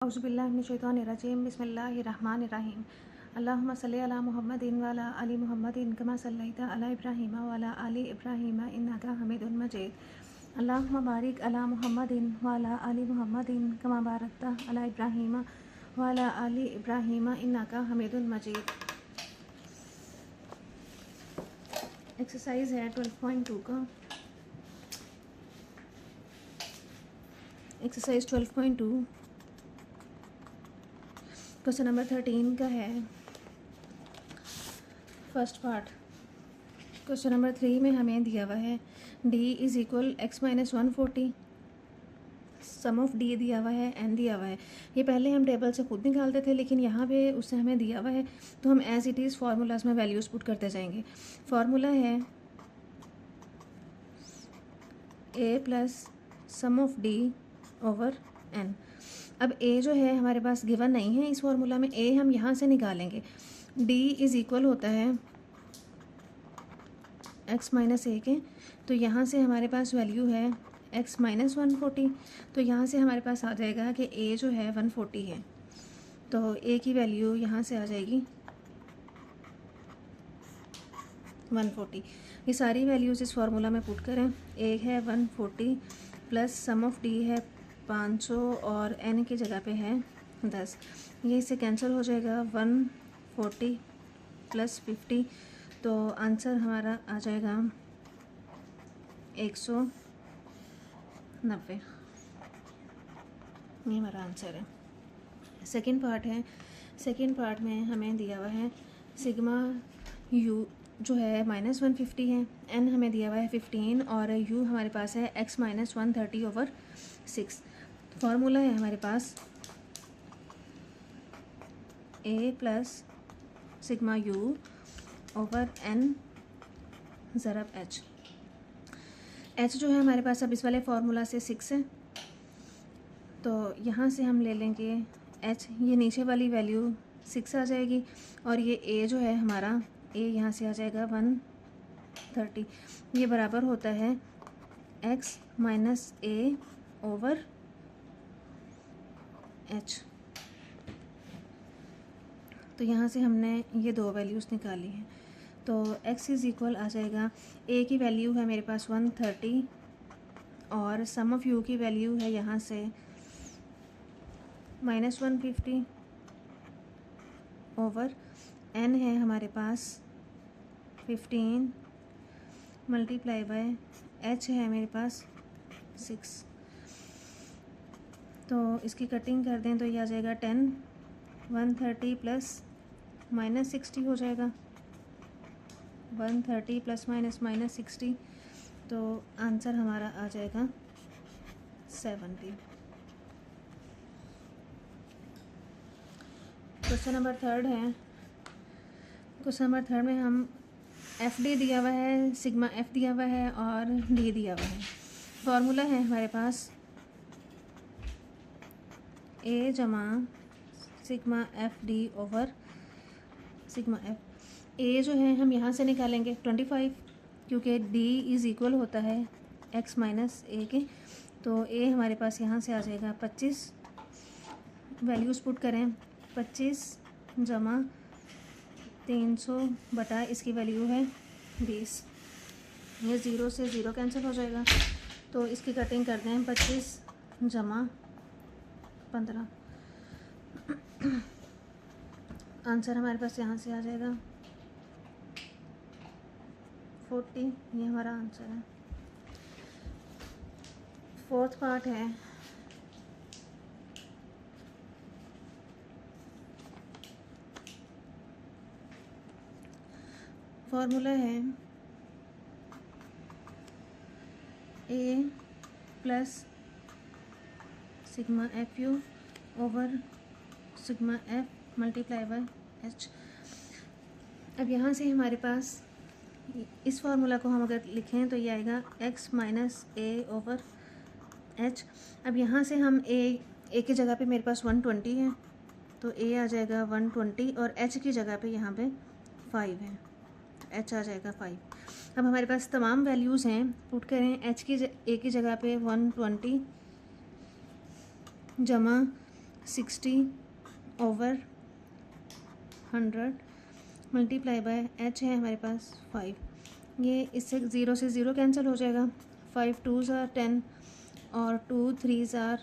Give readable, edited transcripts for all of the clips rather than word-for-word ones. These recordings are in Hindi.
औज़ुबिल्लाहिमिनश्शैतानिर्रजीम बिस्मिल्लाहिर्रहमानिर्रहीम अल्लाहुम्मा सल्लि अला मुहम्मदिन व अला आलि मुहम्मदिन कमा सल्लैता अला इब्राहीम व अला आलि इब्राहीम इन्नका हमीदुम मजीद अल्लाहुम्मा बारिक अला मुहम्मदिन व अला आलि मुहम्मदिन कमा बारकता अला इब्राहीम व अला आलि इब्राहीम इन्नका हमीदुम मजीद। एक्सरसाइज है 12.2 का। एक्सरसाइज 12.2 क्वेश्चन नंबर 13 का है, फर्स्ट पार्ट। क्वेश्चन नंबर 3 में हमें दिया हुआ है d is equal x minus 140, sum of d दिया हुआ है, n दिया हुआ है। ये पहले हम टेबल से खुद निकालते थे, लेकिन यहाँ पे उससे हमें दिया हुआ है तो हम एज इट इज़ फार्मूलाज में वैल्यूज़ पुट करते जाएंगे। फार्मूला है a plus sum of d over n। अब a जो है हमारे पास गिवन नहीं है इस फार्मूला में, a हम यहाँ से निकालेंगे। d इज़ इक्वल होता है x माइनस ए के, तो यहाँ से हमारे पास वैल्यू है x माइनस 140, तो यहाँ से हमारे पास आ जाएगा कि a जो है 140 है, तो a की वैल्यू यहाँ से आ जाएगी 140। ये सारी वैल्यूज़ इस फार्मूला में पुट करें। a है 140 प्लस सम ऑफ d है 500 और n की जगह पे है 10। ये इससे कैंसिल हो जाएगा 140 प्लस 50, तो आंसर हमारा आ जाएगा 190। ये हमारा आंसर है। सेकंड पार्ट है। सेकंड पार्ट में हमें दिया हुआ है सिग्मा u जो है माइनस 150 है, n हमें दिया हुआ है 15 और u हमारे पास है x माइनस 130 ओवर 6। फार्मूला है हमारे पास a plus sigma u over n ज़रब h। h जो है हमारे पास अब इस वाले फार्मूला से 6 है, तो यहाँ से हम ले लेंगे h, ये नीचे वाली वैल्यू 6 आ जाएगी और ये a जो है हमारा a यहाँ से आ जाएगा 130। ये बराबर होता है x minus a over h। तो यहाँ से हमने ये दो वैल्यूज़ निकाली हैं, तो x इज़ इक्वल आ जाएगा, a की वैल्यू है मेरे पास 130 और सम ऑफ u की वैल्यू है यहाँ से माइनस 150 ओवर n है हमारे पास 15 मल्टीप्लाई बाय h है मेरे पास 6। तो इसकी कटिंग कर दें तो ये आ जाएगा 10, 130 प्लस माइनस 60 हो जाएगा, 130 प्लस माइनस 60, तो आंसर हमारा आ जाएगा 70। क्वेश्चन नंबर थर्ड है। क्वेश्चन नंबर थर्ड में हम एफ डी दिया हुआ है, सिग्मा एफ दिया हुआ है और डी दिया हुआ है। फार्मूला है हमारे पास ए जमा sigma f d over sigma f. A जो है हम यहाँ से निकालेंगे 25, क्योंकि डी इज़ इक्वल होता है एक्स माइनस ए के, तो ए हमारे पास यहाँ से आ जाएगा 25। वैल्यूज़ पुट करें, 25 जमा 300 बटा इसकी वैल्यू है 20। ये 0 से 0 कैंसिल हो जाएगा, तो इसकी कटिंग कर दें 25 जमा 15। आंसर हमारे पास यहाँ से आ जाएगा 40। ये हमारा आंसर है। फोर्थ पार्ट है। फॉर्मूला है a plus sigma F you over sigma F multiply by h। अब यहाँ से हमारे पास इस फार्मूला को हम अगर लिखें तो ये आएगा x माइनस ए ओवर h। अब यहाँ से हम a की जगह पे मेरे पास 120 है, तो a आ जाएगा 120 और h की जगह पे यहाँ पे 5 है, तो h आ जाएगा 5। अब हमारे पास तमाम वैल्यूज़ हैं, पुट करें a की जगह पे 120 जमा 60/100 मल्टीप्लाई बाय h है हमारे पास 5। ये इससे 0 से 0 कैंसिल हो जाएगा। 5 2s are 10 और 2 3s are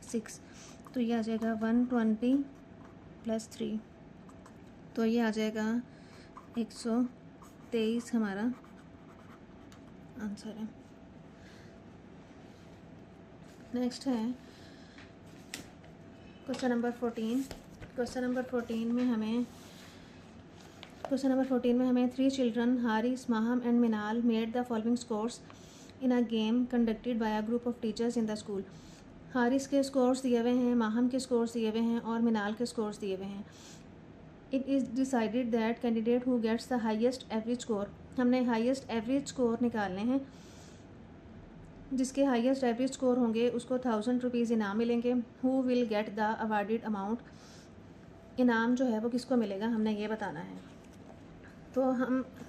6, तो ये आ जाएगा 120 + 3, तो ये आ जाएगा 123 हमारा आंसर है। नेक्स्ट है क्वेश्चन नंबर 14। क्वेश्चन नंबर 14 में हमें 3 children Haris, Maham and Minal made the following scores in a game conducted by a group of teachers in the school. Haris के स्कोर्स दिए हुए हैं, माहम के स्कोर्स दिए हुए हैं और मिनाल के स्कोर्स दिए हुए हैं। It is decided that candidate who gets the highest average score, हमने हाईएस्ट एवरेज स्कोर निकालने हैं। जिसके हाईएस्ट एवरेज स्कोर होंगे उसको 1000 रुपीज़ इनाम मिलेंगे। Who will get the awarded amount, इनाम जो है वो किसको मिलेगा, हमने ये बताना है। तो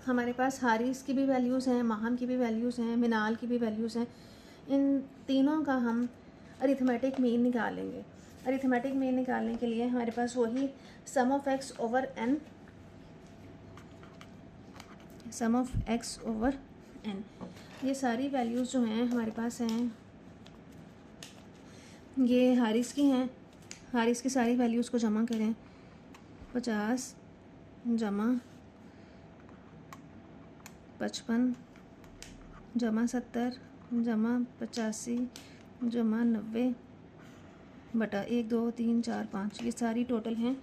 हमारे पास हारिस की भी वैल्यूज़ हैं, माहम की भी वैल्यूज़ हैं, मिनाल की भी वैल्यूज़ हैं। इन तीनों का हम अरिथमेटिक मीन निकालेंगे। अरिथमेटिक मीन निकालने के लिए हमारे पास वही sum of x over n, sum of x over n, ये सारी वैल्यूज़ जो हैं हमारे पास हैं, ये हारिस की हैं। हारिस की सारी वैल्यूज़ को जमा करें, 50 जमा 55 जमा 70 जमा 85 जमा 90 बटा 1 2 3 4 5, ये सारी टोटल हैं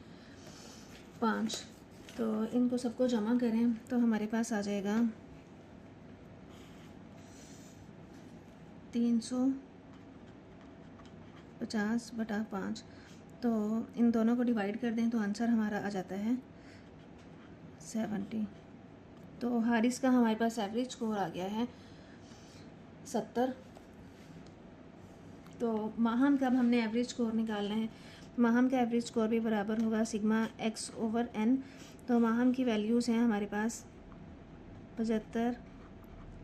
5। तो इनको सबको जमा करें तो हमारे पास आ जाएगा 350/5। तो इन दोनों को डिवाइड कर दें तो आंसर हमारा आ जाता है 70। तो हारिस का हमारे पास एवरेज स्कोर आ गया है 70। तो माहम का अब हमने एवरेज स्कोर निकालना है। माहम का एवरेज स्कोर भी बराबर होगा सिग्मा x ओवर n। तो माहम की वैल्यूज़ हैं हमारे पास 75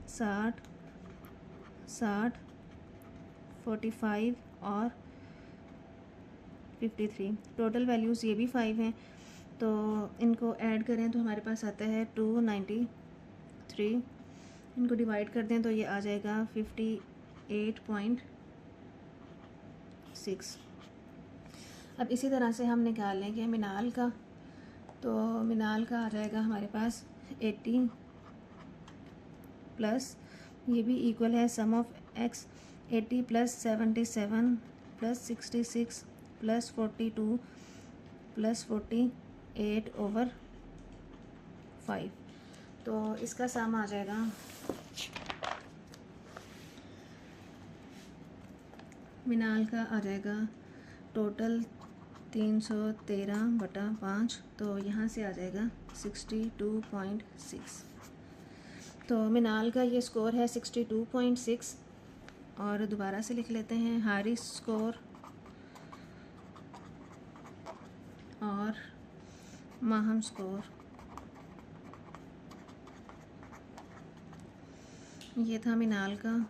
60 60 45 और 53। टोटल वैल्यूज़ ये भी 5 हैं, तो इनको ऐड करें तो हमारे पास आता है 293। इनको डिवाइड कर दें तो ये आ जाएगा 58.6। अब इसी तरह से हम निकाल लेंगे मिनाल का। तो मिनाल का आ जाएगा हमारे पास 80 प्लस, ये भी इक्वल है सम ऑफ x, 80 + 77 + 66 + 42 + 48/5। तो इसका सम आ जाएगा मिनाल का आ जाएगा टोटल 313/5। तो यहाँ से आ जाएगा 62.6। तो मिनाल का ये स्कोर है 62.6। और दोबारा से लिख लेते हैं हारिस स्कोर और माहम स्कोर। ये था मिनाल का,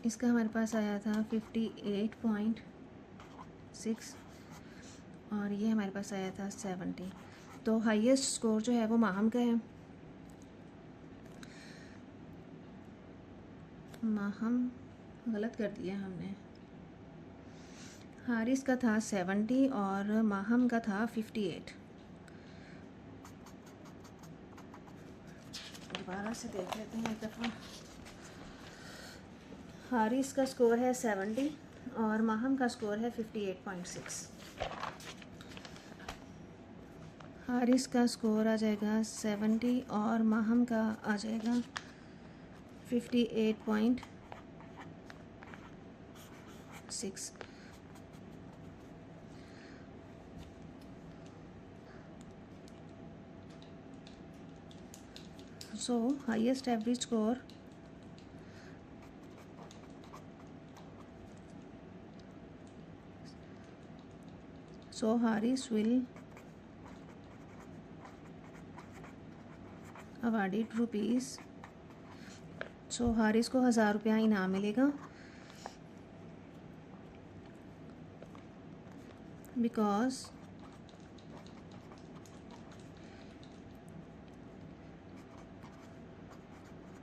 इसका हमारे पास आया था 58.6 और ये हमारे पास आया था 70। तो हाईएस्ट स्कोर जो है वो माहम का है। माहम गलत कर दिया हमने, हारिस का था 70 और माहम का था 58। दोबारा से देख लेते हैं एक दफ़ा। हारिस का स्कोर है 70 और माहम का स्कोर है 58.6। हारिस का स्कोर आ जाएगा 70 और माहम का आ जाएगा 58.6। So highest average score so Haris will awarded rupees। सो हारिस को 1000 रुपया इनाम मिलेगा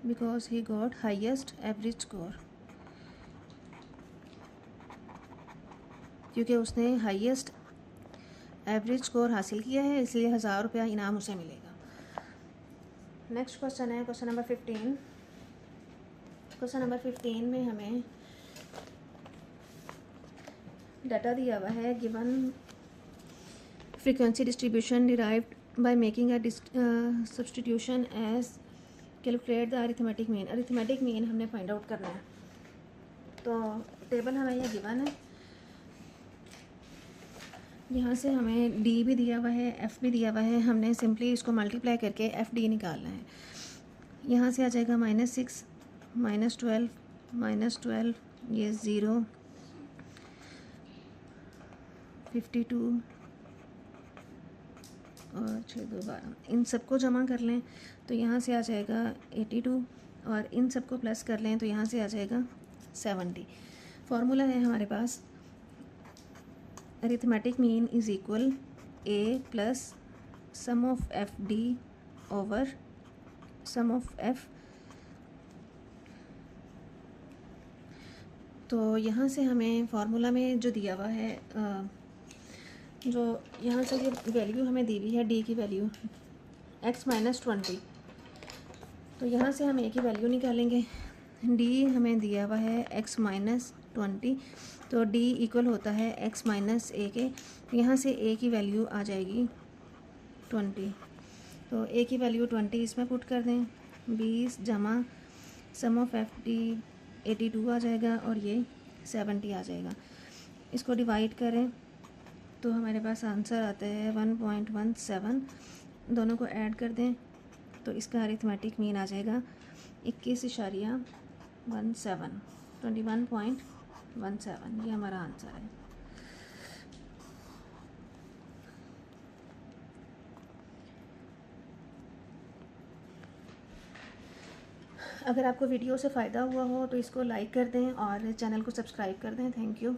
because he got highest average score, क्योंकि उसने हाईएस्ट एवरेज स्कोर हासिल किया है, इसलिए 1000 रुपया इनाम उसे मिलेगा। नेक्स्ट क्वेश्चन है क्वेश्चन नंबर 15। क्वेश्चन नंबर 15 में हमें डाटा दिया हुआ है, given frequency distribution derived by making a substitution age calculate the arithmetic mean. Arithmetic mean हमने फाइंड आउट करना है। तो टेबल हमें यह गिवन है, यहाँ से हमें डी भी दिया हुआ है, एफ़ भी दिया हुआ है। हमने सिंपली इसको मल्टीप्लाई करके एफ़ डी निकालना है। यहाँ से आ जाएगा -6 -12 ये 0 52 और 6 2 12। इन सबको जमा कर लें तो यहाँ से आ जाएगा 82 और इन सबको प्लस कर लें तो यहाँ से आ जाएगा 70। फार्मूला है हमारे पास, arithmetic mean is equal a plus sum of f d over sum of f. तो यहाँ से हमें फार्मूला में जो दिया हुआ है, जो यहाँ से ये वैल्यू हमें दी हुई है डी की वैल्यू x - 20, तो यहाँ से हम a की वैल्यू निकालेंगे। डी हमें दिया हुआ है x - 20, तो d इक्वल होता है x - a के। यहाँ से a की वैल्यू आ जाएगी 20, तो a की वैल्यू 20 इसमें पुट कर दें। 20 जमा सम ऑफ एफ डी 82 आ जाएगा और ये 70 आ जाएगा। इसको डिवाइड करें तो हमारे पास आंसर आता है 1.17। दोनों को ऐड कर दें तो इसका अरिथमेटिक मीन आ जाएगा 21.17, 21.17। ये हमारा आंसर है। अगर आपको वीडियो से फ़ायदा हुआ हो तो इसको लाइक कर दें और चैनल को सब्सक्राइब कर दें। Thank you.